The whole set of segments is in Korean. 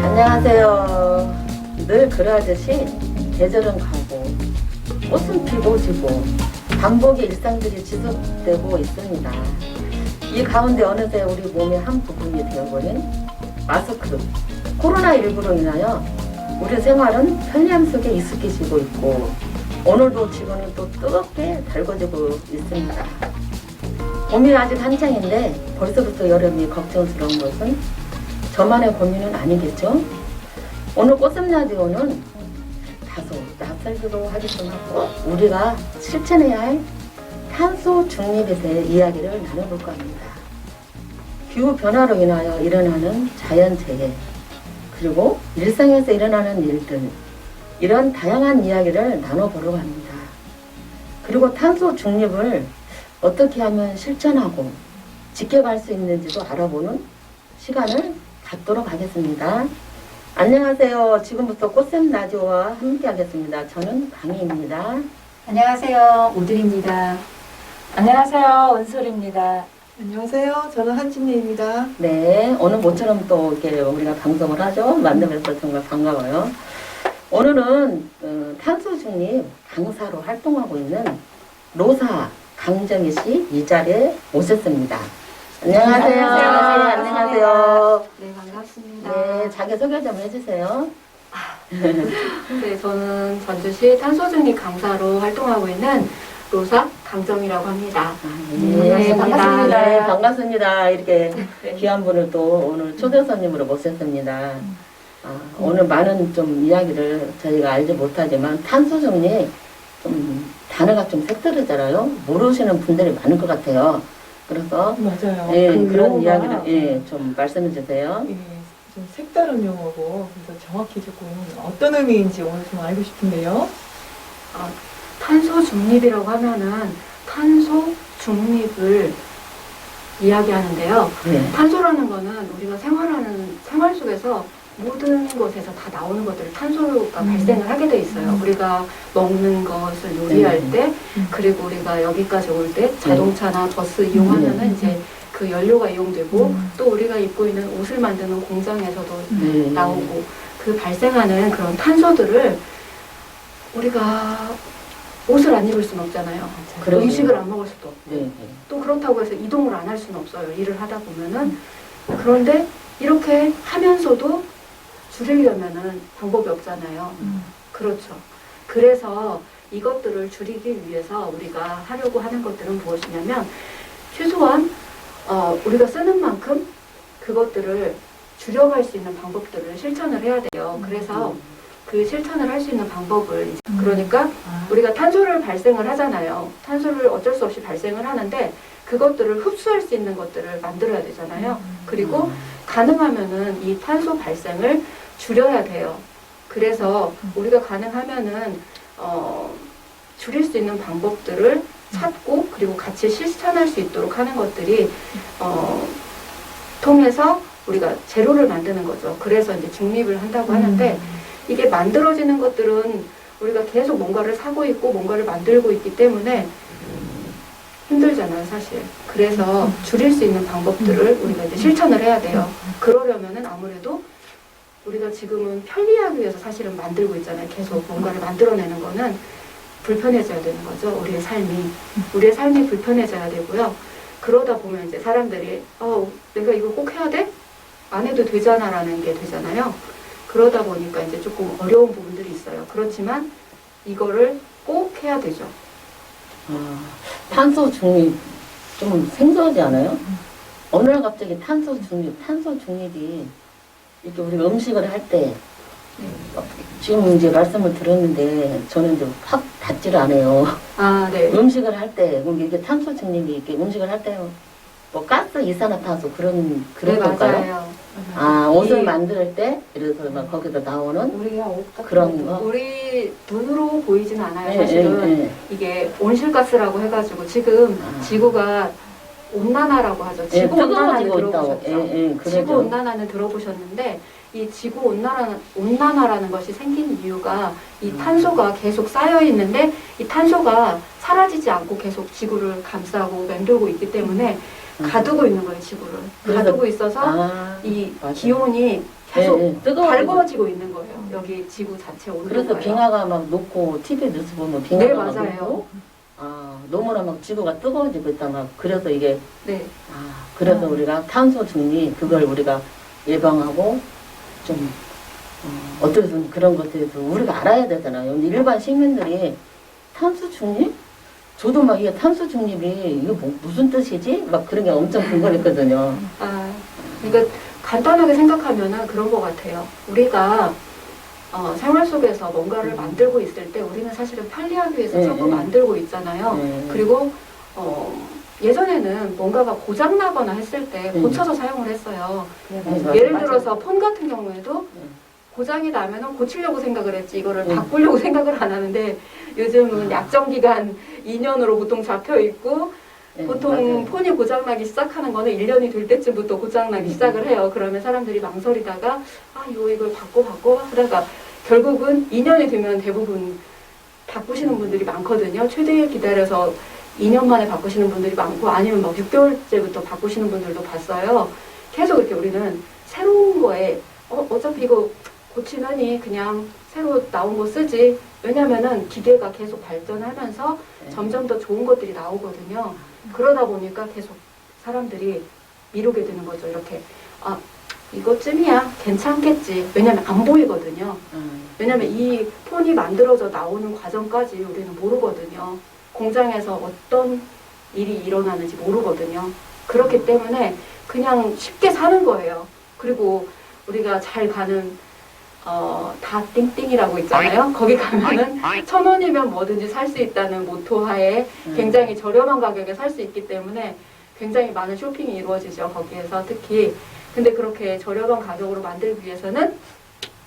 안녕하세요. 늘 그러하듯이 계절은 가고 꽃은 피고 지고 반복의 일상들이 지속되고 있습니다. 이 가운데 어느새 우리 몸의 한 부분이 되어버린 마스크, 코로나19로 인하여 우리 생활은 편리함 속에 익숙해지고 있고 오늘도 지구는 또 뜨겁게 달궈지고 있습니다. 봄이 아직 한창인데 벌써부터 여름이 걱정스러운 것은 저만의 고민은 아니겠죠? 오늘 꽃샘라디오는 다소 낯설기도 하겠지만 우리가 실천해야 할 탄소 중립에 대해 이야기를 나눠볼까 합니다. 기후변화로 인하여 일어나는 자연재해, 그리고 일상에서 일어나는 일들, 이런 다양한 이야기를 나눠보려고 합니다. 그리고 탄소 중립을 어떻게 하면 실천하고 지켜갈 수 있는지도 알아보는 시간을 갖도록 하겠습니다. 안녕하세요. 지금부터 꽃샘라디오와 함께 하겠습니다. 저는 강희입니다. 안녕하세요. 오들입니다. 안녕하세요. 은솔입니다. 안녕하세요. 저는 한진희입니다. 네, 오늘 모처럼 또 이렇게 우리가 방송을 하죠. 만나뵈서 정말 반가워요. 오늘은 탄소 중립 강사로 활동하고 있는 로사 강정희 씨 이 자리에 모셨습니다. 안녕하세요. 안녕하세요. 네, 반갑습니다. 네, 자기소개 좀 해주세요. 네, 저는 전주시 탄소중립 강사로 활동하고 있는 로사 강정이라고 합니다. 네, 반갑습니다. 네, 반갑습니다. 이렇게 네. 귀한 분을 또 오늘 초대 손님으로 모셨습니다. 오늘 많은 좀 이야기를 저희가 알지 못하지만 탄소 중립 좀 단어가 좀 색다르잖아요. 모르시는 분들이 많을 것 같아요. 그래서 맞아요. 예, 그 그런 용어가, 이야기를 예, 좀 말씀해 주세요. 예, 좀 색다른 용어고 그래서 정확히 조금 어떤 의미인지 오늘 좀 알고 싶은데요. 탄소 중립이라고 하면은 탄소 중립을 이야기하는데요. 네. 탄소라는 거는 우리가 생활 속에서 모든 것에서 다 나오는 것들을 탄소가 발생을 하게 돼 있어요. 우리가 먹는 것을 요리할 때, 그리고 우리가 여기까지 올 때 자동차나 버스 이용하면은 이제 그 연료가 이용되고 또 우리가 입고 있는 옷을 만드는 공장에서도 나오고 그 발생하는 그런 탄소들을 우리가 옷을 안 입을 수는 없잖아요. 그렇죠. 음식을 안 먹을 수도 없고 네. 또 그렇다고 해서 이동을 안 할 수는 없어요. 일을 하다 보면은. 그런데 이렇게 하면서도 줄이려면은 방법이 없잖아요. 그렇죠. 그래서 이것들을 줄이기 위해서 우리가 하려고 하는 것들은 무엇이냐면 최소한 우리가 쓰는 만큼 그것들을 줄여갈 수 있는 방법들을 실천을 해야 돼요. 그래서 그 실천을 할 수 있는 방법을 이제 그러니까 우리가 탄소를 발생을 하잖아요. 탄소를 어쩔 수 없이 발생을 하는데 그것들을 흡수할 수 있는 것들을 만들어야 되잖아요. 그리고 가능하면은 이 탄소 발생을 줄여야 돼요. 그래서 우리가 가능하면은 줄일 수 있는 방법들을 찾고 그리고 같이 실천할 수 있도록 하는 것들이 통해서 우리가 제로를 만드는 거죠. 그래서 이제 중립을 한다고 하는데 이게 만들어지는 것들은 우리가 계속 뭔가를 사고 있고 뭔가를 만들고 있기 때문에 힘들잖아요, 사실. 그래서 줄일 수 있는 방법들을 우리가 이제 실천을 해야 돼요. 그러려면은 아무래도 우리가 지금은 편리하기 위해서 사실은 만들고 있잖아요. 계속 뭔가를 만들어내는 거는 불편해져야 되는 거죠. 우리의 삶이 불편해져야 되고요. 그러다 보면 이제 사람들이 내가 이거 꼭 해야 돼? 안 해도 되잖아 라는 게 되잖아요. 그러다 보니까 이제 조금 어려운 부분들이 있어요. 그렇지만 이거를 꼭 해야 되죠. 탄소 중립 좀 생소하지 않아요? 어느 날 갑자기 탄소 중립이 이렇게 우리가 음식을 할 때 지금 이제 말씀을 들었는데 저는 이제 확 닿지를 않아요. 네. 음식을 할 때 그럼 이게 탄소 중립이 이렇게 음식을 할 때 뭐 가스 이산화탄소 그런 네, 걸까요? 맞아요. 옷을 만들 때 예를 들어서 막 거기서 나오는 우리가 옷 같은 그런 거. 우리 눈으로 보이지는 않아요. 네, 사실은 네. 이게 온실가스라고 해가지고 지금 지구가 온난화라고 하죠. 예, 지구 온난화는 뜨거워지고 있다고. 들어보셨죠? 지구 온난화는 들어보셨는데 이 지구 온난화라는 것이 생긴 이유가 이 탄소가 계속 쌓여 있는데 이 탄소가 사라지지 않고 계속 지구를 감싸고 맴돌고 있기 때문에 가두고 있는 거예요, 지구를. 그래서- 가두고 있어서 이 맞아. 기온이 계속 예, 예. 뜨거워. 달궈지고 있는 거예요. 여기 지구 자체 온도가. 그래서 빙하가 막 녹고 TV 뉴스 보면 빙하가 네, 막 맞아요. 녹고 너무나 막 지구가 뜨거워지고 있다 막 그래서 이게 네. 그래서 우리가 탄소 중립 그걸 우리가 예방하고 좀 어떻게든 그런 것에 대해서 우리가 알아야 되잖아요. 일반 시민들이 탄소 중립? 저도 막 이게 탄소 중립이 이거 무슨 뜻이지? 막 그런 게 엄청 궁금했거든요. 그러니까 간단하게 생각하면은 그런 것 같아요. 우리가 생활 속에서 뭔가를 만들고 있을 때 우리는 사실은 편리하기 위해서 네, 자꾸 네. 만들고 있잖아요. 네. 그리고 예전에는 뭔가가 고장 나거나 했을 때 고쳐서 사용을 했어요. 맞아요. 예를 맞아요. 들어서 폰 같은 경우에도 네. 고장이 나면은 고치려고 생각을 했지 이거를 네. 바꾸려고 생각을 안 하는데 요즘은 약정 기간 2년으로 보통 잡혀 있고 네, 보통 맞아요. 폰이 고장나기 시작하는 거는 1년이 될 때쯤부터 고장나기 시작을 해요. 그러면 사람들이 망설이다가 이걸 바꿔 하다가 결국은 2년이 되면 대부분 바꾸시는 분들이 많거든요. 최대 기다려서 2년 만에 바꾸시는 분들이 많고 아니면 막 6개월째부터 바꾸시는 분들도 봤어요. 계속 이렇게 우리는 새로운 거에 어차피 이거 고치느니 그냥 새로 나온 거 쓰지. 왜냐면은 기계가 계속 발전하면서 네. 점점 더 좋은 것들이 나오거든요. 그러다 보니까 계속 사람들이 미루게 되는 거죠. 이렇게 이것쯤이야 괜찮겠지. 왜냐면 안 보이거든요. 왜냐면 이 폰이 만들어져 나오는 과정까지 우리는 모르거든요. 공장에서 어떤 일이 일어나는지 모르거든요. 그렇기 때문에 그냥 쉽게 사는 거예요. 그리고 우리가 잘 가는 다 띵띵이라고 있잖아요. 거기 가면은 1,000원이면 뭐든지 살 수 있다는 모토하에 굉장히 저렴한 가격에 살 수 있기 때문에 굉장히 많은 쇼핑이 이루어지죠. 거기에서 특히. 근데 그렇게 저렴한 가격으로 만들기 위해서는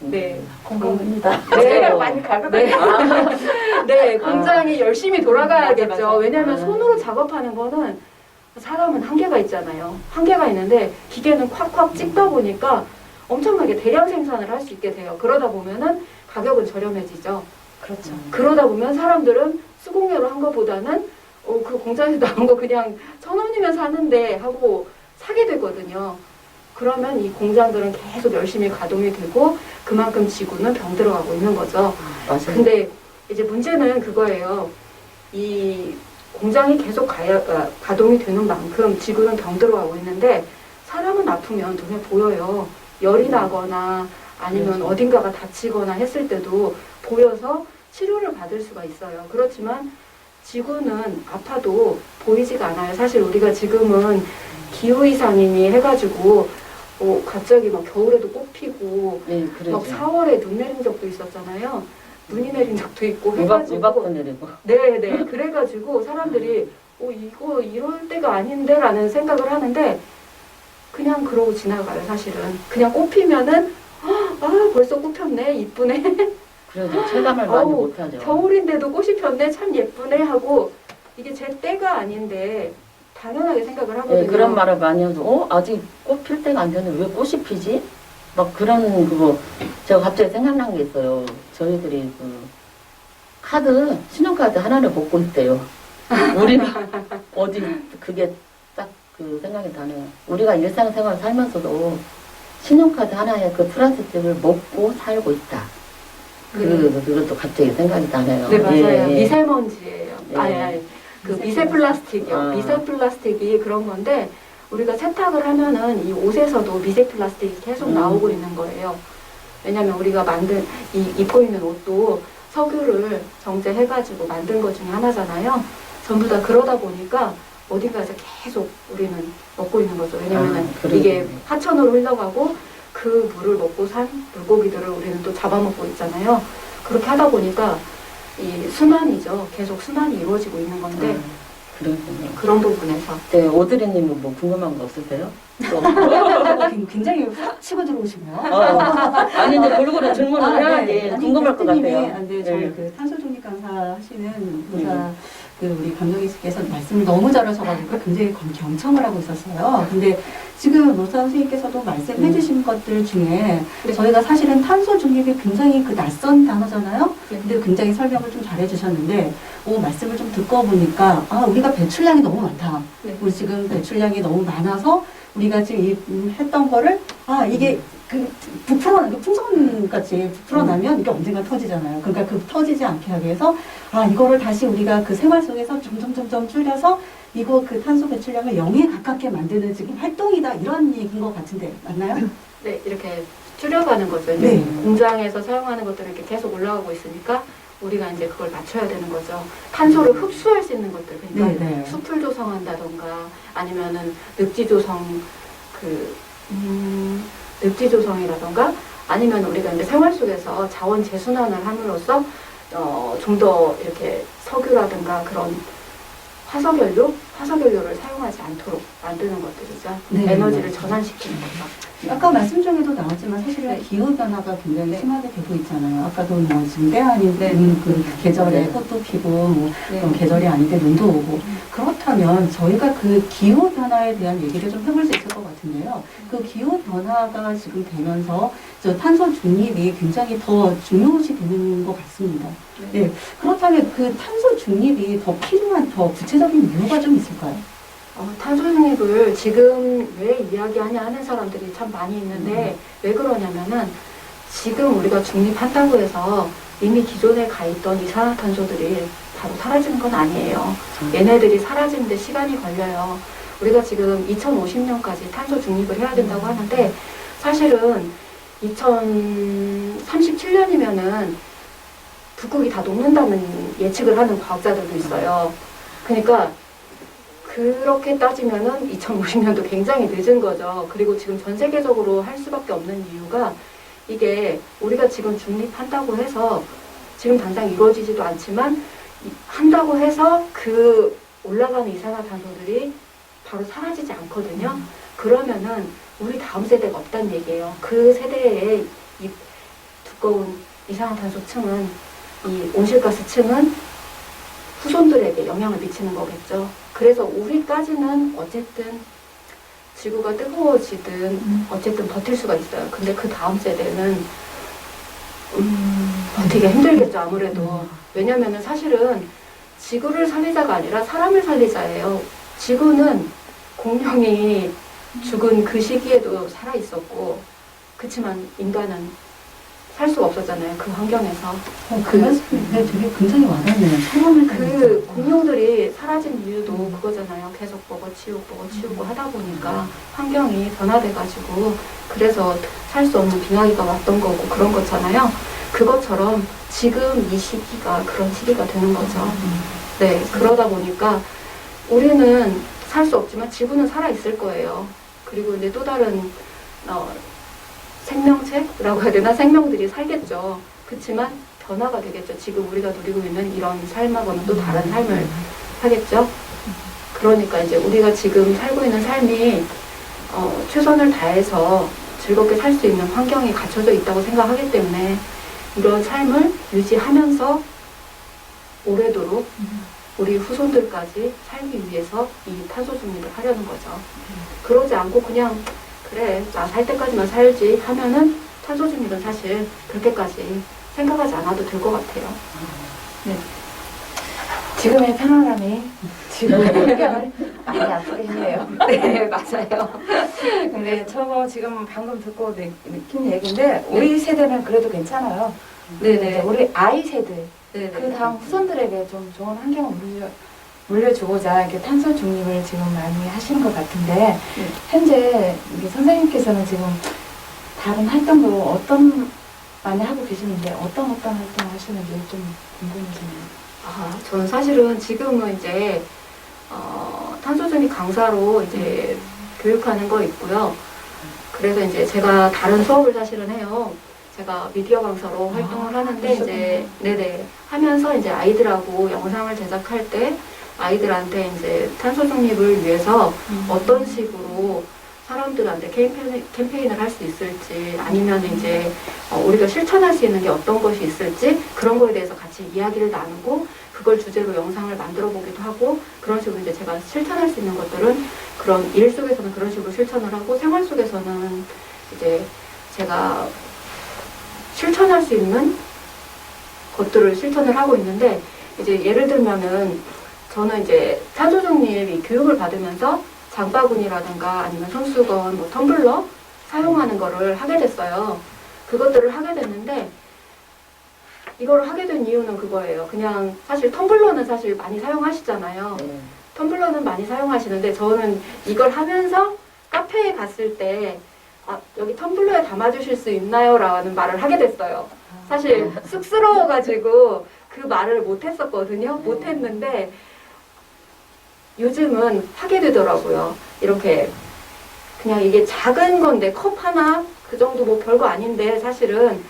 네, 공감합니다. 네, 맞아요. 많이 가격을 네. 네, 공장이 열심히 돌아가야겠죠. 맞아, 맞아. 왜냐하면 손으로 작업하는 거는 사람은 한계가 있잖아요. 한계가 있는데 기계는 콱콱 찍다 보니까 엄청나게 대량 생산을 할 수 있게 돼요. 그러다 보면은 가격은 저렴해지죠. 그렇죠. 그러다 보면 사람들은 수공예로 한 것보다는 그 공장에서 나온 거 그냥 1,000원이면 사는데 하고 사게 되거든요. 그러면 이 공장들은 계속 열심히 가동이 되고 그만큼 지구는 병들어가고 있는 거죠. 맞아요. 근데 이제 문제는 그거예요. 이 공장이 계속 가동이 되는 만큼 지구는 병들어가고 있는데 사람은 아프면 눈에 보여요. 열이 나거나 아니면 그렇죠. 어딘가가 다치거나 했을 때도 보여서 치료를 받을 수가 있어요. 그렇지만 지구는 아파도 보이지가 않아요. 사실 우리가 지금은 기후이상이니 해가지고 갑자기 막 겨울에도 꽃 피고 네, 그러죠. 막 4월에 눈 내린 적도 있었잖아요. 눈이 내린 적도 있고 우박도 해가지고 내리고. 네네 그래가지고 사람들이 이거 이럴 때가 아닌데 라는 생각을 하는데 그냥 그러고 지나가요. 사실은 그냥 꽃 피면은 벌써 꽃 폈네 이쁘네 그래도 체감을 많이 어우, 못하죠. 겨울인데도 꽃이 폈네 참 예쁘네 하고 이게 제 때가 아닌데 당연하게 생각을 하거든요. 네, 그런 말을 많이 하죠. 아직 꽃 필 때가 안 됐는데 왜 꽃이 피지? 막 그런 그거 제가 갑자기 생각난 게 있어요. 저희들이 신용카드 하나를 먹고 있대요. 우리가 어디 그게 딱 그 생각이 나네요. 우리가 일상생활 살면서도 신용카드 하나에 그 플라스틱을 먹고 살고 있다. 그것도 갑자기 생각이 나네요. 네 맞아요. 예, 예. 미세먼지예요. 예. 아니 그 미세 플라스틱이요. 미세 플라스틱이 그런 건데 우리가 세탁을 하면은 이 옷에서도 미세 플라스틱이 계속 나오고 있는 거예요. 왜냐면 우리가 입고 있는 옷도 석유를 정제해가지고 만든 것 중에 하나잖아요. 전부 다 그러다 보니까 어딘가에서 계속 우리는 먹고 있는 거죠. 왜냐면은 그러네. 이게 하천으로 흘러가고 그 물을 먹고 산 물고기들을 우리는 또 잡아먹고 있잖아요. 그렇게 하다 보니까 이 순환이죠. 계속 순환이 이루어지고 있는 건데 그렇군요. 그런 부분에서 네, 오드리님은 뭐 궁금한 거 없으세요? 또. 굉장히 훅 치고 들어오시네요. 아니 이제 골고루 질문을 해야지 아니, 궁금할 것 대표님이, 같아요. 근데 저희 네. 그 탄소 중립 강사 하시는 보사 그 우리 감독희 씨께서 말씀을 너무 잘하셔가지고 굉장히 경청을 하고 있었어요. 근데 지금 로사 선생님께서도 말씀해 주신 것들 중에 저희가 사실은 탄소 중립이 굉장히 그 낯선 단어잖아요. 근데 굉장히 설명을 좀 잘해 주셨는데 말씀을 좀 듣고 보니까 우리가 배출량이 너무 많다. 네. 우리 지금 배출량이 너무 많아서 우리가 지금 했던 거를 이게 그 부풀어나는 게 풍선같이 부풀어나면 이게 언젠가 터지잖아요. 그러니까 그 터지지 않게 하기 위해서 이거를 다시 우리가 그 생활 속에서 점점점점 줄여서 이거 그 탄소 배출량을 0에 가깝게 만드는 지금 활동이다 이런 얘기인 것 같은데 맞나요? 네, 이렇게 줄여가는 거죠. 이제 네. 공장에서 사용하는 것들이 이렇게 계속 올라가고 있으니까 우리가 이제 그걸 맞춰야 되는 거죠. 탄소를 흡수할 수 있는 것들, 그러니까 네, 네. 숲을 조성한다던가 아니면은 늪지 조성 늪지 조성이라던가 아니면 우리가 이제 생활 속에서 자원 재순환을 함으로써 좀 더 이렇게 석유라든가 그런 화석연료를 사용하지 않도록 만드는 것들이죠. 네. 에너지를 전환시키는 거죠. 아까 말씀 중에도 나왔지만 사실은 네. 기후 변화가 굉장히 네. 심하게 되고 있잖아요. 아까도 뭐 지금 때 아닌 네. 그 계절에 네. 꽃도 피고 뭐 네. 계절이 아닌데 눈도 오고 그렇다면 저희가 그 기후 변화에 대한 얘기를 좀 해볼 수 있을 것 같은데요. 그 기후 변화가 지금 되면서 저 탄소 중립이 굉장히 더 중요시 되는 것 같습니다. 네. 그렇다면 그 탄소 중립이 더 필요한 더 구체적인 이유가 좀 있을까요? 탄소 중립을 지금 왜 이야기하냐 하는 사람들이 참 많이 있는데 왜 그러냐면은 지금 우리가 중립한다고 해서 이미 기존에 가 있던 이산화탄소들이 바로 사라지는 건 아니에요. 얘네들이 사라지는데 시간이 걸려요. 우리가 지금 2050년까지 탄소 중립을 해야 된다고 하는데 사실은 2037년이면은 북극이 다 녹는다는 예측을 하는 과학자들도 있어요. 그러니까 그렇게 따지면은 2050년도 굉장히 늦은 거죠. 그리고 지금 전 세계적으로 할 수밖에 없는 이유가 이게 우리가 지금 중립한다고 해서 지금 당장 이루어지지도 않지만 한다고 해서 그 올라가는 이산화탄소들이 바로 사라지지 않거든요. 그러면은 우리 다음 세대가 없다는 얘기예요. 그 세대의 이 두꺼운 이산화탄소층은 이 온실가스층은 후손들에게 영향을 미치는 거겠죠. 그래서 우리까지는 어쨌든 지구가 뜨거워지든 어쨌든 버틸 수가 있어요. 근데 그 다음 세대는 버티기 힘들겠죠, 아무래도. 왜냐면은 사실은 지구를 살리자가 아니라 사람을 살리자예요. 지구는 공룡이 죽은 그 시기에도 살아 있었고, 그치만 인간은 살 수가 없었잖아요. 그 환경에서. 그 말씀이 되게 굉장히 와닿네요. 사람을 그 공룡들이 사라진 이유도 그거잖아요. 계속 먹어치우고 하다 보니까 환경이 변화돼가지고 그래서 살 수 없는 빙하기가 왔던 거고 그런 거잖아요. 그것처럼 지금 이 시기가 그런 시기가 되는 거죠. 네, 그러다 보니까 우리는 살 수 없지만 지구는 살아있을 거예요. 그리고 이제 또 다른 생명체라고 해야 되나? 생명들이 살겠죠. 그렇지만 변화가 되겠죠. 지금 우리가 누리고 있는 이런 삶하고는 또 다른 삶을 하겠죠. 그러니까 이제 우리가 지금 살고 있는 삶이 최선을 다해서 즐겁게 살 수 있는 환경이 갖춰져 있다고 생각하기 때문에 이런 삶을 유지하면서 오래도록 우리 후손들까지 살기 위해서 이 탄소 중립을 하려는 거죠. 그러지 않고 그냥 그래 나 살 때까지만 살지 하면은 탄소 중립은 사실 그렇게까지 생각하지 않아도 될 것 같아요. 지금의 편안함이 지금의 환경을 많이 아프게 해요. 네, 맞아요. 근데 저거 지금 방금 듣고 느낀 얘기인데 우리 세대는 그래도 괜찮아요. 네네. 우리 아이 세대, 네네. 그 다음 후손들에게 좀 좋은 환경을 물려주고자 이렇게 탄소 중립을 지금 많이 하시는 것 같은데 현재 우리 선생님께서는 지금 다른 활동도 많이 하고 계시는데 어떤 활동 하시는지 좀 궁금해지네요. 저는 사실은 지금은 이제 탄소 중립 강사로 이제 교육하는 거 있고요. 그래서 이제 제가 다른 수업을 사실은 해요. 제가 미디어 강사로 활동을 하는데 이제 네네 하면서 이제 아이들하고 영상을 제작할 때 아이들한테 이제 탄소 중립을 위해서 어떤 식으로 사람들한테 캠페인을 할 수 있을지 아니면 이제 우리가 실천할 수 있는 게 어떤 것이 있을지 그런 거에 대해서 같이 이야기를 나누고 그걸 주제로 영상을 만들어 보기도 하고 그런 식으로 이제 제가 실천할 수 있는 것들은 그런 일 속에서는 그런 식으로 실천을 하고 생활 속에서는 이제 제가 실천할 수 있는 것들을 실천을 하고 있는데 이제 예를 들면은 저는 이제 탄소 중립 교육을 받으면서 장바구니라든가 아니면 손수건, 뭐 텀블러 사용하는 거를 하게 됐어요. 그것들을 하게 됐는데 이걸 하게 된 이유는 그거예요. 그냥 사실 텀블러는 사실 많이 사용하시잖아요. 네. 텀블러는 많이 사용하시는데 저는 이걸 하면서 카페에 갔을 때 아, 여기 텀블러에 담아주실 수 있나요? 라는 말을 하게 됐어요. 사실 쑥스러워가지고 그 말을 못했었거든요. 못했는데 요즘은 하게 되더라고요. 이렇게 그냥 이게 작은 건데 컵 하나 그 정도 뭐 별거 아닌데 사실은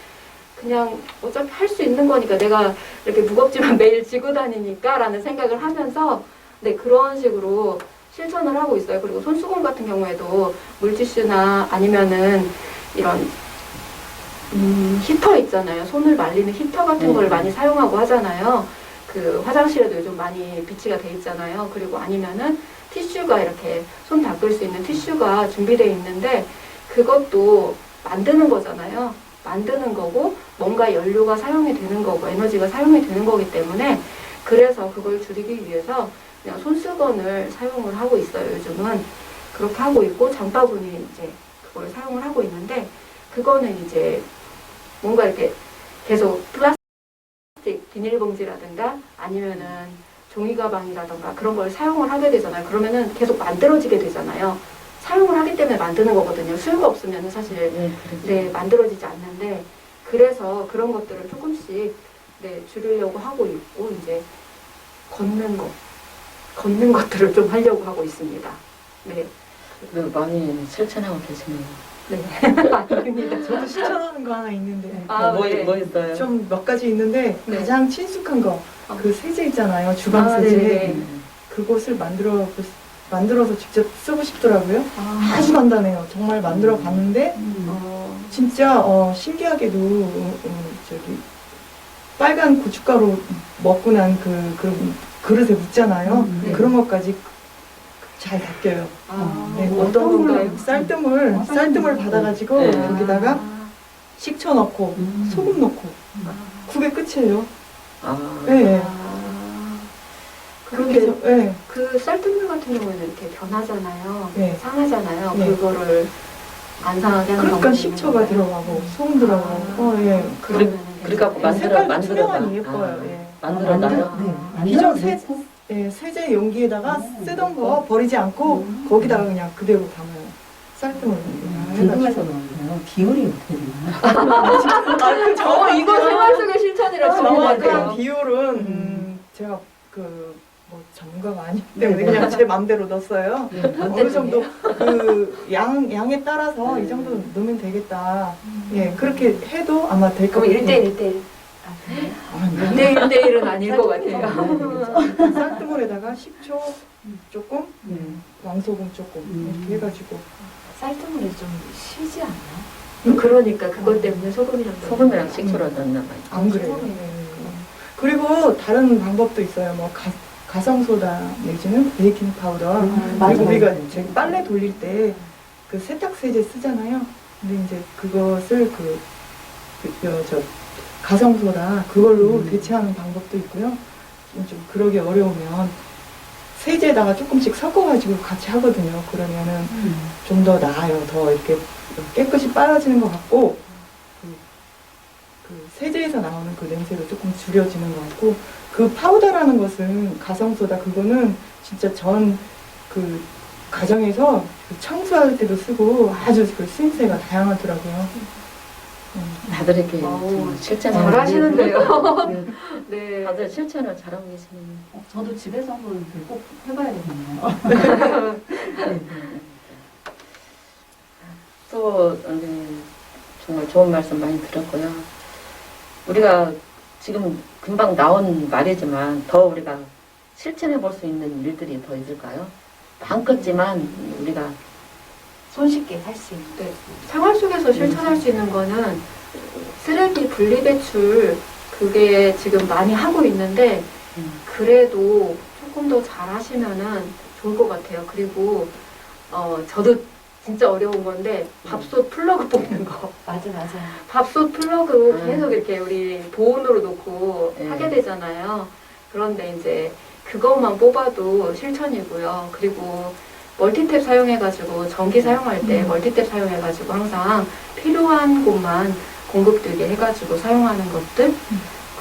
그냥 어차피 할 수 있는 거니까 내가 이렇게 무겁지만 매일 지고 다니니까 라는 생각을 하면서 네 그런 식으로 실천을 하고 있어요. 그리고 손수건 같은 경우에도 물티슈나 아니면은 이런 히터 있잖아요. 손을 말리는 히터 같은 걸 많이 사용하고 하잖아요. 그 화장실에도 요즘 많이 비치가 돼 있잖아요. 그리고 아니면은 티슈가 이렇게 손 닦을 수 있는 티슈가 준비되어 있는데 그것도 만드는 거잖아요. 만드는 거고 뭔가 연료가 사용이 되는 거고 에너지가 사용이 되는 거기 때문에 그래서 그걸 줄이기 위해서 그냥 손수건을 사용을 하고 있어요. 요즘은 그렇게 하고 있고 장바구니 이제 그걸 사용을 하고 있는데 그거는 이제 뭔가 이렇게 계속 플라스틱 비닐봉지라든가 아니면은 종이 가방이라든가 그런 걸 사용을 하게 되잖아요. 그러면은 계속 만들어지게 되잖아요. 사용을 하기 때문에 만드는 거거든요. 수요가 없으면 사실 네, 만들어지지 않는데 그래서 그런 것들을 조금씩 네, 줄이려고 하고 있고 이제 걷는 것들을 좀 하려고 하고 있습니다. 네. 많이 실천하고 계시네요. 네. 아닙니다. 저도 실천하는 거 하나 있는데 아, 뭐, 네. 뭐 있어요? 좀 몇 가지 있는데 네. 가장 친숙한 거 그 세제 있잖아요. 주방 아, 세제. 네네. 그것을 만들어서 직접 쓰고 싶더라고요. 아주 간단해요. 정말 만들어 봤는데 진짜 신기하게도 저기 빨간 고춧가루 먹고 난 그 그릇에 묻잖아요. 네. 그런 것까지 잘 닦여요. 아, 네, 어떤 건가요? 쌀뜨물 받아가지고 네. 여기다가 식초 넣고 소금 넣고 그게 끝이에요. 네. 그렇게 해서 네. 그 쌀뜨물 같은 경우에는 이렇게 변하잖아요. 네. 상하잖아요. 네. 그거를 안 상하게 하는 그러니까 방법이 식초가 있는 건가요? 들어가고 소금 들어가고 예. 그러면은 그러니까 괜찮아요. 색깔도 만들어봐. 투명하니 예뻐요. 예. 만들어놔요? 기존 세제 용기에다가 쓰던 거 버리지 않고 거기다가 그냥 그대로 담아요. 쌀뜨물 궁금해서 그런데요. 비율이 어떻게 되나요? 이거 생활 속의 실천이라 좋은 것 정확한 같아요. 비율은 제가 뭐 전문가가 아니기 때문에 그냥 제 맘대로 넣었어요. 어느 정도 그 양에 따라서 이 정도 넣으면 되겠다. 예, 그렇게 해도 아마 될 것 그럼 같아요. 1대1대1. 아니요. 1대1은 아닐 것 같아요. 쌀뜨물에다가 식초 조금, 왕소금 조금 이렇게 해가지고 쌀뜨물이 좀 쉬지 않나? 그러니까 그것 때문에 소금이랑 소금이랑 식초를 넣나 봐요. 안 그래요. 그리고 다른 방법도 있어요. 뭐 가성소다 내지는 베이킹 파우더. 맞아, 그리고 우리가 맞아. 이제 빨래 돌릴 때 그 세탁 세제 쓰잖아요. 근데 이제 그것을 저 가성소다 그걸로 대체하는 방법도 있고요. 좀 그러기 어려우면 세제에다가 조금씩 섞어가지고 같이 하거든요. 그러면은 좀 더 나아요. 더 이렇게 깨끗이 빨아지는 것 같고 그 세제에서 나오는 그 냄새도 조금 줄여지는 것 같고 그 파우더라는 것은 가성소다 그거는 진짜 그 가정에서 그 청소할 때도 쓰고 아주 그 쓰임새가 다양하더라고요. 다들 이렇게 어우, 실천하고 잘하시는데요. 네. 다들 실천을 잘하고 계시네요. 저도 집에서 한번 꼭 해봐야겠네요. 또 정말 좋은 말씀 많이 들었고요. 우리가 지금 금방 나온 말이지만 더 우리가 실천해 볼 수 있는 일들이 더 있을까요? 많겠지만 우리가 손쉽게 할 수 있는. 네. 생활 속에서 실천할 수 있는 거는 쓰레기 분리배출 그게 지금 많이 하고 있는데 그래도 조금 더 잘 하시면은 좋을 것 같아요. 그리고 저도 진짜 어려운 건데 밥솥 플러그 뽑는 거. 맞아. 밥솥 플러그 계속 이렇게 우리 보온으로 놓고 네. 하게 되잖아요. 그런데 이제 그것만 뽑아도 실천이고요. 그리고 멀티탭 사용해가지고 전기 사용할 때 멀티탭 사용해가지고 항상 필요한 곳만 공급되게 해가지고 사용하는 것들.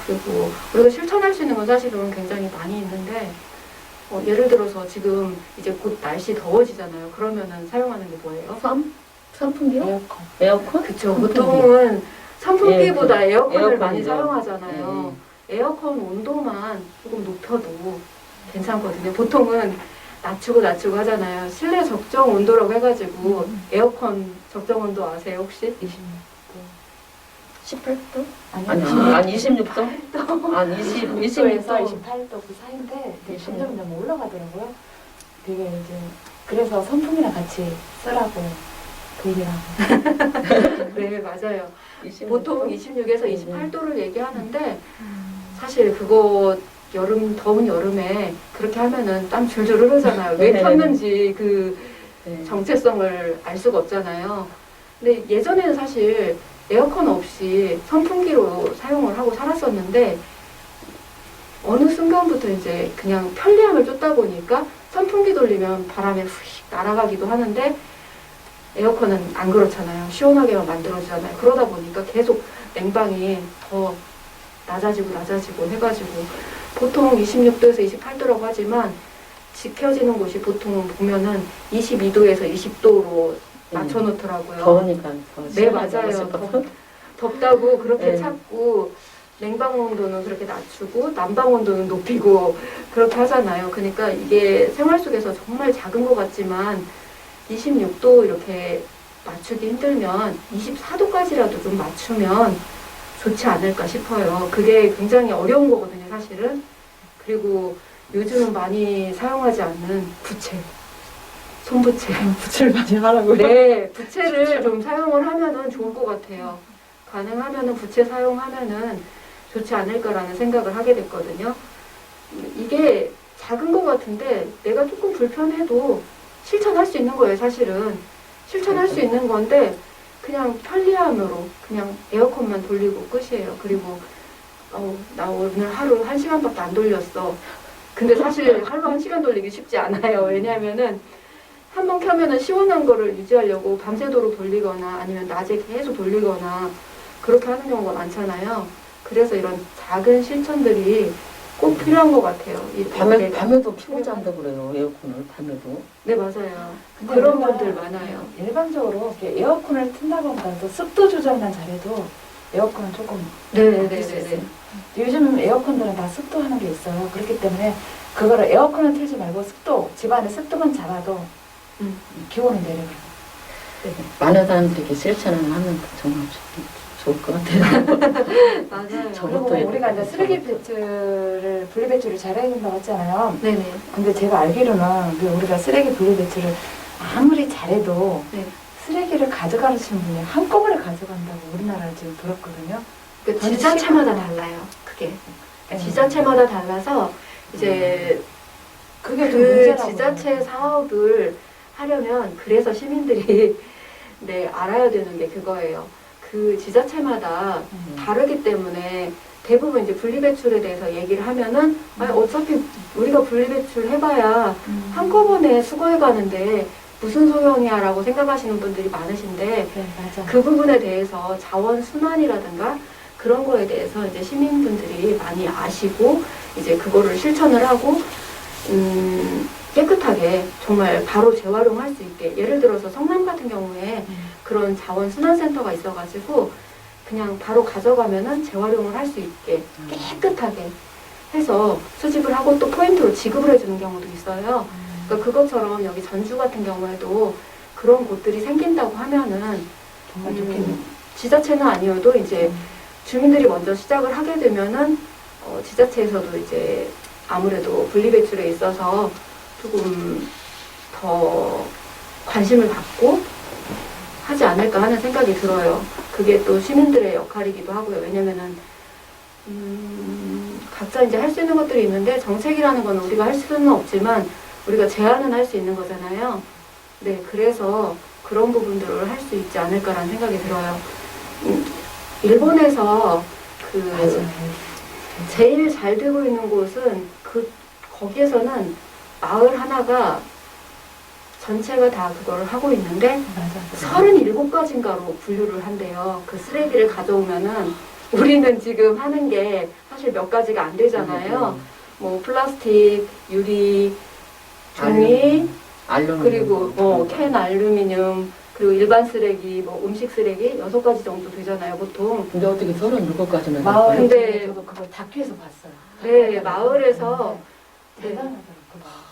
그리고 우리가 실천할 수 있는 건 사실은 굉장히 많이 있는데 예를 들어서 지금 이제 곧 날씨 더워지잖아요. 그러면은 사용하는 게 뭐예요? 선풍기요? 에어컨. 에어컨? 그쵸. 보통은 선풍기보다 에어컨을 에어컨이죠. 많이 사용하잖아요. 에어컨 온도만 조금 높여도 괜찮거든요. 보통은 낮추고 하잖아요. 실내 적정 온도라고 해가지고 에어컨 적정 온도 아세요 혹시? 18도? 아니, 아니 26도? 아니 26도에서 26도. 28도 그 사이인데 되게 26. 점점 올라가더라고요. 되게 이제 그래서 선풍기랑 같이 쓰라고 그 얘기를 하고. 네 맞아요. 26도? 보통 26에서 28도를 얘기하는데 사실 그거 더운 여름에 그렇게 하면은 땀 줄줄 흐르잖아요. 왜 네. 켰는지 그 네. 정체성을 알 수가 없잖아요. 근데 예전에는 사실 에어컨 없이 선풍기로 사용을 하고 살았었는데 어느 순간부터 이제 그냥 편리함을 쫓다 보니까 선풍기 돌리면 바람에 휙 날아가기도 하는데 에어컨은 안 그렇잖아요. 시원하게만 만들어주잖아요. 그러다 보니까 계속 냉방이 더 낮아지고 해가지고 보통 26도에서 28도라고 하지만 지켜지는 곳이 보통 보면은 22도에서 20도로 맞춰놓더라고요. 더우니까 더 네 맞아요. 덥다고 그렇게 네. 찾고 냉방 온도는 그렇게 낮추고 난방 온도는 높이고 그렇게 하잖아요. 그러니까 이게 생활 속에서 정말 작은 것 같지만 26도 이렇게 맞추기 힘들면 24도까지라도 좀 맞추면 좋지 않을까 싶어요. 그게 굉장히 어려운 거거든요, 사실은. 그리고 요즘은 많이 사용하지 않는 부채, 손부채. 부채를 많이 하라고요. 네, 부채를 좀 사용을 하면은 좋을 것 같아요. 가능하면은 부채 사용하면은 좋지 않을까라는 생각을 하게 됐거든요. 이게 작은 것 같은데 내가 조금 불편해도 실천할 수 있는 거예요, 사실은. 실천할 수 있는 건데 그냥 편리함으로 그냥 에어컨만 돌리고 끝이에요. 그리고 나 오늘 하루 1시간밖에 안 돌렸어. 근데 사실 하루 1시간 돌리기 쉽지 않아요. 왜냐하면은 한 번 켜면은 시원한 거를 유지하려고 밤새도록 돌리거나 아니면 낮에 계속 돌리거나 그렇게 하는 경우가 많잖아요. 그래서 이런 작은 실천들이 꼭 필요한 것 같아요. 이 밤에도 켜고 잔다고 그래요. 에어컨을 밤에도. 네 맞아요. 근데 그런 우리가 분들 많아요. 일반적으로 이렇게 에어컨을 튼다고 하더라도 습도 조절만 잘해도 에어컨은 조금 네네네네. 있어요. 요즘 에어컨들은 다 습도하는 게 있어요. 그렇기 때문에 그거를 에어컨을 틀지 말고 습도, 집안의 습도만 잡아도 기온은 내려가요. 많은 사람들이 이렇게 실천을 하면 정말 좋을 것 같아요. 맞아요. 저것도 그리고 우리가 이제 해야 쓰레기 배출을 분리배출을 잘해야 된다고 했잖아요. 네네. 근데 제가 알기로는 우리가 쓰레기 분리배출을 아무리 잘해도 네. 쓰레기를 가져가시는 분이 한꺼번에 가져간다고 우리나라를 지금 들었거든요. 그 전 지자체마다 달라요. 그게 지자체마다 달라서 이제 그게 좀 그 문제라고 지자체 그러더라고요. 사업을 하려면 그래서 시민들이 네 알아야 되는 게 그거예요. 그 지자체마다 다르기 때문에 대부분 이제 분리배출에 대해서 얘기를 하면은 아니, 어차피 우리가 분리배출 해봐야 한꺼번에 수거해 가는데 무슨 소용이야라고 생각하시는 분들이 많으신데 네, 맞아. 그 부분에 대해서 자원 순환이라든가 그런 거에 대해서 이제 시민분들이 많이 아시고 이제 그거를 실천을 하고 깨끗하게 정말 바로 재활용할 수 있게 예를 들어서 성남 같은 경우에 그런 자원 순환 센터가 있어가지고 그냥 바로 가져가면은 재활용을 할 수 있게 깨끗하게 해서 수집을 하고 또 포인트로 지급을 해주는 경우도 있어요. 그러니까 그것처럼 여기 전주 같은 경우에도 그런 곳들이 생긴다고 하면은 정말 좋겠네요. 지자체는 아니어도 이제 주민들이 먼저 시작을 하게 되면은 지자체에서도 이제 아무래도 분리배출에 있어서 조금 더 관심을 갖고 하지 않을까 하는 생각이 들어요. 그게 또 시민들의 역할이기도 하고요. 왜냐면은 각자 이제 할 수 있는 것들이 있는데 정책이라는 건 우리가 할 수는 없지만 우리가 제안은 할 수 있는 거잖아요. 네, 그래서 그런 부분들을 할 수 있지 않을까라는 생각이 들어요. 일본에서 그 맞아요. 제일 잘 되고 있는 곳은 거기에서는 마을 하나가 전체가 다 그거를 하고 있는데 맞아. 37가지인가로 분류를 한대요. 그 쓰레기를 가져오면은 우리는 지금 하는 게 사실 몇 가지가 안 되잖아요. 뭐 플라스틱, 유리, 종이, 알루미늄. 그리고 캔 알루미늄, 그리고 일반 쓰레기, 뭐 음식 쓰레기 6가지 정도 되잖아요, 보통. 근데 어떻게 37가지나 마을 근데- 저도 그걸 다큐에서 봤어요. 네, 마을에서 대단하더라고요.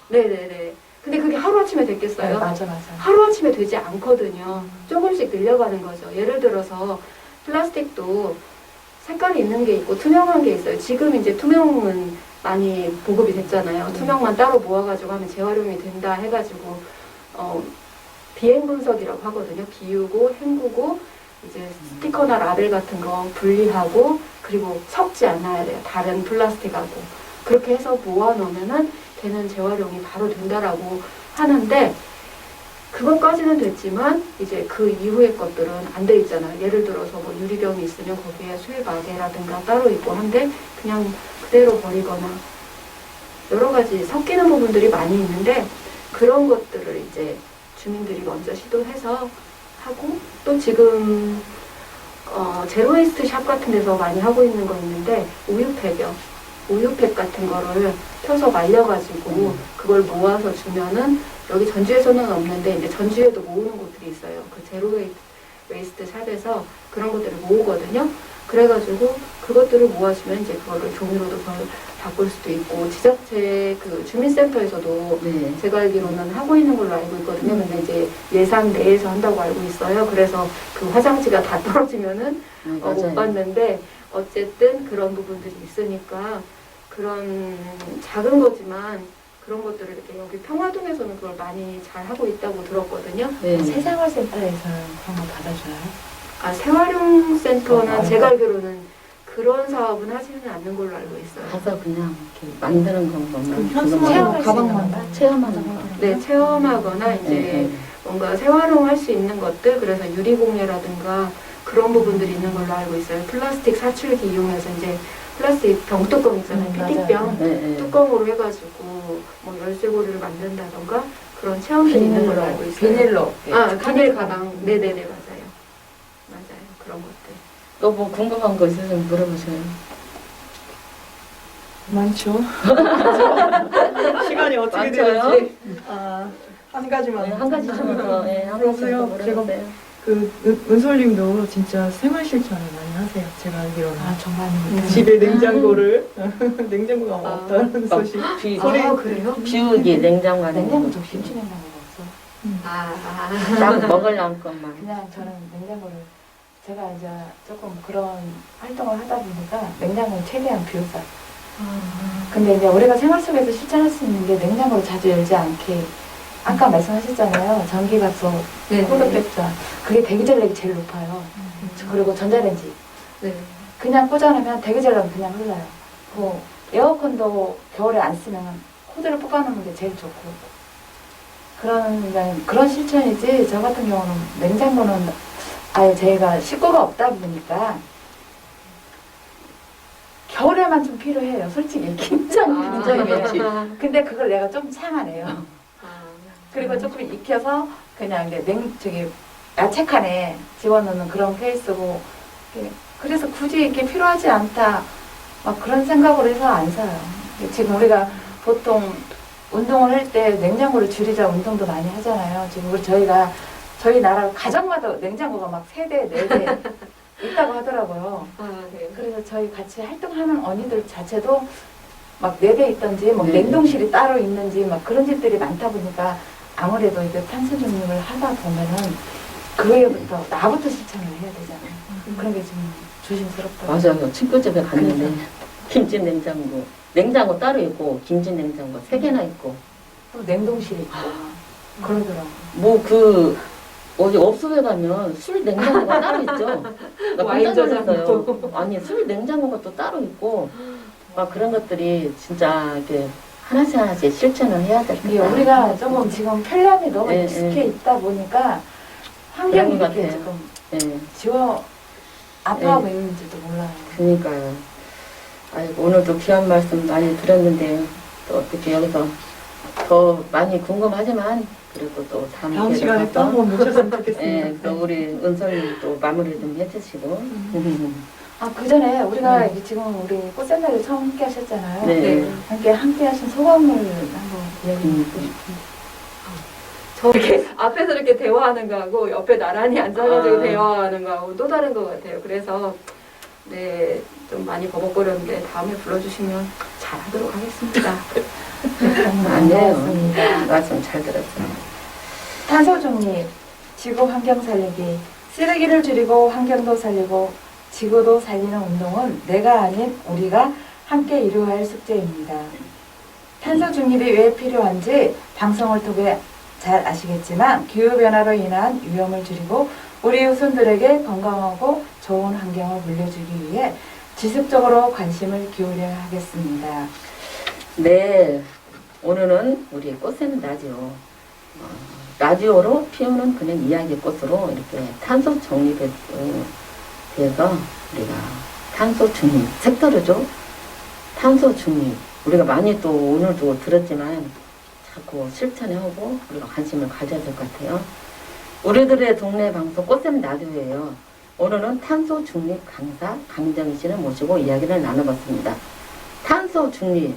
네네네. 근데 그게 하루아침에 네, 됐겠어요? 맞아. 하루아침에 되지 않거든요. 조금씩 늘려가는 거죠. 예를 들어서 플라스틱도 색깔이 있는 게 있고 투명한 게 있어요. 지금 이제 투명은 많이 보급이 됐잖아요. 투명만 따로 모아가지고 하면 재활용이 된다 해가지고 비행 분석이라고 하거든요. 비우고 헹구고 이제 스티커나 라벨 같은 거 분리하고 그리고 섞지 않아야 돼요. 다른 플라스틱하고 그렇게 해서 모아놓으면은 걔는 재활용이 바로 된다라고 하는데 그것까지는 됐지만 이제 그 이후의 것들은 안 돼 있잖아요. 예를 들어서 뭐 유리병이 있으면 거기에 수액아개라든가 따로 있고 한데 그냥 그대로 버리거나 여러 가지 섞이는 부분들이 많이 있는데 그런 것들을 이제 주민들이 먼저 시도해서 하고 또 지금 제로웨이스트 샵 같은 데서 많이 하고 있는 거 있는데 우유팩이요. 우유팩 같은 거를 펴서 말려가지고 그걸 모아서 주면은 여기 전주에서는 없는데 이제 전주에도 모으는 곳들이 있어요. 그 제로웨이스트 샵에서 그런 것들을 모으거든요. 그래가지고 그것들을 모아주면 이제 그거를 종이로도 바꿀 수도 있고 지자체 그 주민센터에서도 네. 제가 알기로는 하고 있는 걸로 알고 있거든요. 근데 이제 예산 내에서 한다고 알고 있어요. 그래서 그 화장지가 다 떨어지면은 못 맞아요. 봤는데 어쨌든 그런 부분들이 있으니까 그런 작은 거지만 그런 것들을 이렇게 여기 평화동에서는 그걸 많이 잘 하고 있다고 들었거든요. 네. 새생활센터에서는 그런 거 받아줘요? 아, 재활용센터는 어, 제가 알기로는 그런 사업은 하지는 않는 걸로 알고 있어요. 가서 그냥 이렇게 만드는 것만 현수막 체험할 수 가방만 있는 거? 체험하는 거. 네, 체험하거나 이제 네. 뭔가 재활용할 수 있는 것들, 그래서 유리공예라든가 그런 부분들이 있는 걸로 알고 있어요. 플라스틱 사출기 이용해서 이제 플라스틱 병뚜껑 있잖아요. 맞아요. 피틱병 네, 네. 뚜껑으로 해가지고 뭐 열쇠고리를 만든다던가 그런 체험들이 있는 걸로 알고 있어요. 비닐로. 아, 비닐 가방. 네네네, 맞아요. 맞아요. 그런 것들. 또 뭐 궁금한 거 있으시면 물어보세요. 많죠. 시간이 어떻게 많죠요? 되는지. 한 가지만. 한 가지 좀 더, 한 가지 그러세요. 더 물어보세요. 그 은솔님도 진짜 생활 실천을 많이 하세요. 제가 알기로는. 아, 정말. 집에 냉장고를 냉장고가 아. 없다는 막 소식. 비, 아, 그래요? 비우기, 냉장고 안에 냉장고 좀 김치 냉장고가 없어. 딱 먹으려는 것만. 그냥 저는 냉장고를 제가 이제 조금 그런 활동을 하다 보니까 냉장고를 최대한 비웠어요. 근데 이제 우리가 생활 속에서 실천할 수 있는 게 냉장고를 자주 열지 않게 아까 말씀하셨잖아요. 전기밥솥, 네. 홀로백자 그게 대기전력이 제일 높아요. 그리고 전자레인지 네. 그냥 꽂아놓으면 대기전력은 그냥 흘러요. 뭐 에어컨도 겨울에 안 쓰면 코드를 뽑아놓는 게 제일 좋고 그런 실천이지. 저 같은 경우는 냉장고는 아예 저희가 식구가 없다 보니까 겨울에만 좀 필요해요. 솔직히 굉장히 그렇지. 근데 그걸 내가 좀 참아내요. 그리고 조금 익혀서 그냥 이제 야채칸에 집어넣는 그런 케이스고 그래서 굳이 이렇게 필요하지 않다 막 그런 생각으로 해서 안 사요. 지금 우리가 보통 운동을 할 때 냉장고를 줄이자 운동도 많이 하잖아요. 지금 저희 나라 가정마다 냉장고가 막 3대, 4대 있다고 하더라고요. 네. 그래서 저희 같이 활동하는 언니들 자체도 막 4대 있던지 뭐 네. 냉동실이 따로 있는지 막 그런 집들이 많다 보니까 아무래도 이제 탄소 중립을 하다 보면은 그거부터 나부터 실천을 해야 되잖아요. 그런 게 좀 조심스럽더라고요. 맞아요. 친구 집에 갔는데 김치 냉장고 따로 있고 김치 냉장고 3개나 있고 또 냉동실이 있고 그러더라고요. 뭐 어디 업소에 가면 술 냉장고가 따로 있죠. 나 와인 깜짝 놀랐어요. 저장고. 아니 술 냉장고가 또 따로 있고 막 그런 것들이 진짜 이렇게 하나씩 실천을 해야 될 이게 것 같아요. 우리가 조금 지금 편리함이 너무 네, 익숙해 네. 있다 보니까 환경이 그런 것 이렇게 같아요. 지금 네, 아파하고 네. 있는지도 몰라요. 그러니까요. 아이고, 오늘도 귀한 말씀 많이 들었는데요. 또 어떻게 여기서 더 많이 궁금하지만 그리고 또 다음 다음 기회에 시간에 또 봐서 한번 모셨으면 좋겠습니다. 예, 또 우리 은성이 또 마무리 좀 해주시고. 그 전에 우리가 네. 이게 지금 우리 꽃샘날에 처음 함께 하셨잖아요. 네. 함께 하신 소감을 한번 이야기 듣고 싶은데. 저 이렇게 앞에서 이렇게 대화하는 거하고 옆에 나란히 앉아가지고 아. 대화하는 거하고 또 다른 것 같아요. 그래서 네, 좀 많이 버벅거렸는데 다음에 불러주시면 잘하도록 하겠습니다. 아니에요. 반갑습니다. 말씀 잘 들었어요. 탄소 중립, 지구 환경 살리기, 쓰레기를 줄이고 환경도 살리고 지구도 살리는 운동은 내가 아닌 우리가 함께 이루어야 할 숙제입니다. 탄소 중립이 왜 필요한지 방송을 통해 잘 아시겠지만 기후변화로 인한 위험을 줄이고 우리 후손들에게 건강하고 좋은 환경을 물려주기 위해 지속적으로 관심을 기울여야 하겠습니다. 네, 오늘은 우리 꽃샘 라디오. 라디오로 피우는 그냥 이야기 꽃으로 이렇게 탄소 중립에 대해서 우리가 탄소 중립, 색다르죠? 탄소 중립. 우리가 많이 또 오늘도 들었지만 자꾸 실천해오고 우리가 관심을 가져야 될 것 같아요. 우리들의 동네 방송 꽃샘 라디오예요. 오늘은 탄소 중립 강사 강정희 씨를 모시고 이야기를 나눠봤습니다. 탄소 중립.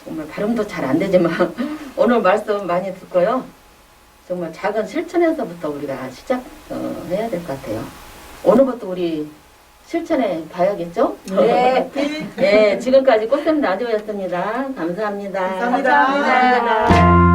정말 발음도 잘 안 되지만 오늘 말씀 많이 듣고요. 정말 작은 실천에서부터 우리가 시작해야 될 것 같아요. 오늘부터 우리 실천해 봐야겠죠? 네. 네, 지금까지 꽃샘 라디오였습니다. 감사합니다. 감사합니다. 감사합니다.